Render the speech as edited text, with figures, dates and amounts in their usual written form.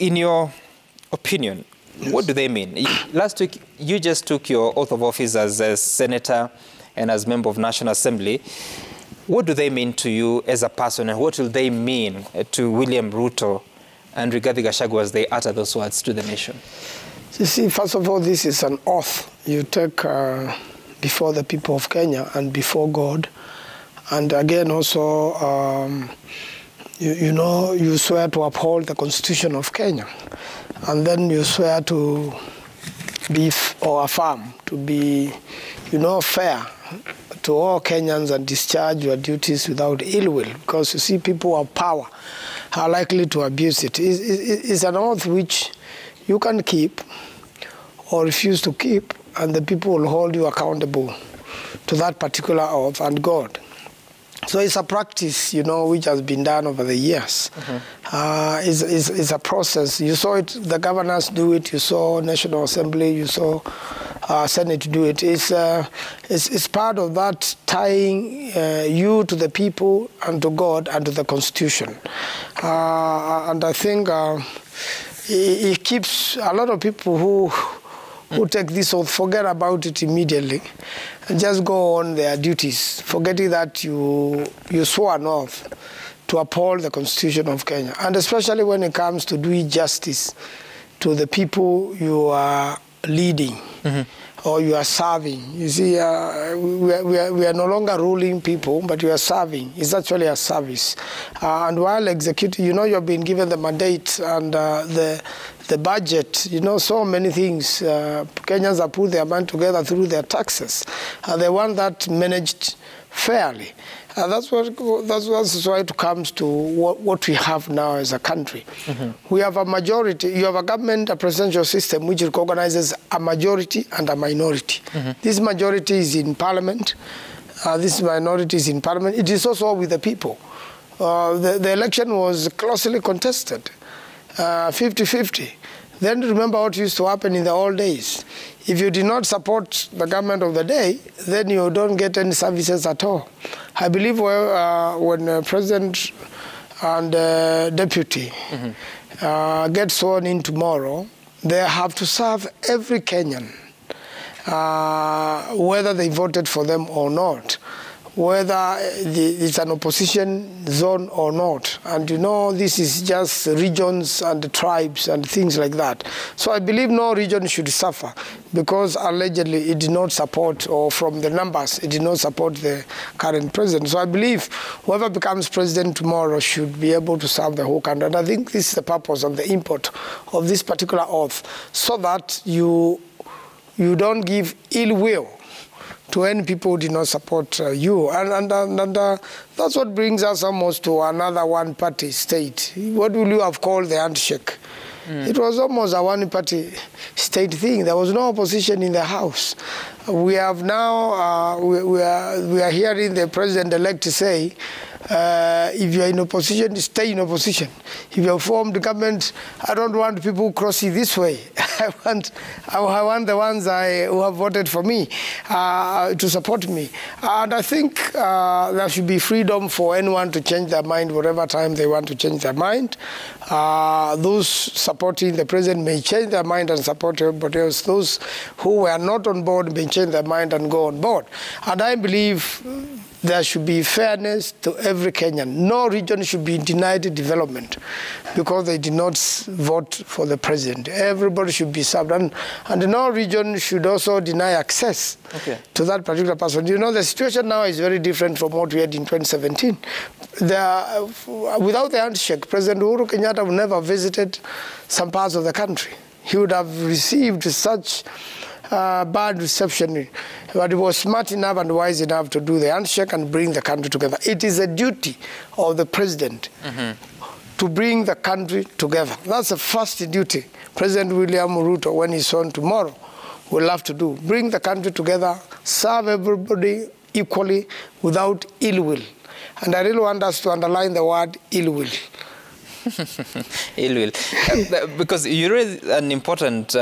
In your opinion, yes, what do they mean? Last week, you just took your oath of office as a senator and as member of National Assembly. What do they mean to you as a person, and what will they mean to William Ruto and Rigathi Gachagua as they utter those words to the nation? You see, first of all, this is an oath you take before the people of Kenya and before God. And again, also, you swear to uphold the Constitution of Kenya. And then you swear to be, or affirm, to be, fair to all Kenyans and discharge your duties without ill will. Because you see, people of power are likely to abuse it. It's an oath which you can keep or refuse to keep, and the people will hold you accountable to that particular oath and God. So it's a practice, which has been done over the years. It's a process. You saw it, the governors do it, you saw National Assembly, you saw Senate do it. It's part of that tying you to the people and to God and to the Constitution. And I think it keeps a lot of people who take this oath, forget about it immediately, and just go on their duties, forgetting that you swore an oath to uphold the Constitution of Kenya, and especially when it comes to doing justice to the people you are leading or you are serving. You see, we are no longer ruling people, but you are serving. It's actually a service. And while executing, you have been given the mandate and the budget, so many things. Kenyans have put their money together through their taxes. They want that managed fairly. That's why it comes to what we have now as a country. We have a majority. You have a government, a presidential system which recognizes a majority and a minority. This majority is in parliament. This minority is in parliament. It is also with the people. The election was closely contested, 50-50. Then remember what used to happen in the old days. If you did not support the government of the day, then you don't get any services at all. I believe when President and Deputy get sworn in tomorrow, they have to serve every Kenyan, whether they voted for them or not, whether it's an opposition zone or not. And this is just regions and tribes and things like that. So I believe no region should suffer because allegedly it did not support, or from the numbers, it did not support the current president. So I believe whoever becomes president tomorrow should be able to serve the whole country. And I think this is the purpose of the import of this particular oath, so that you don't give ill will to any people who did not support you. And that's what brings us almost to another one-party state. What will you have called the handshake? It was almost a one-party state thing. There was no opposition in the House. We have now, we are hearing the president-elect say, if you are in opposition, stay in opposition. If you have formed the government, I don't want people crossing this way. I want the ones who have voted for me to support me. And I think there should be freedom for anyone to change their mind whatever time they want to change their mind. Those supporting the president may change their mind and support everybody else. Those who were not on board may change their mind and go on board. And I believe there should be fairness to every Kenyan. No region should be denied development because they did not vote for the president. Everybody should be served. And no region should also deny access to that particular person. The situation now is very different from what we had in 2017. Without the handshake, President Uhuru Kenyatta would never have visited some parts of the country. He would have received such bad reception, but he was smart enough and wise enough to do the handshake and bring the country together. It is a duty of the president to bring the country together. That's the first duty President William Ruto, when he's on tomorrow, will have to do. Bring the country together, serve everybody equally without ill will. And I really want us to underline the word ill will. Ill will. Because you raised an important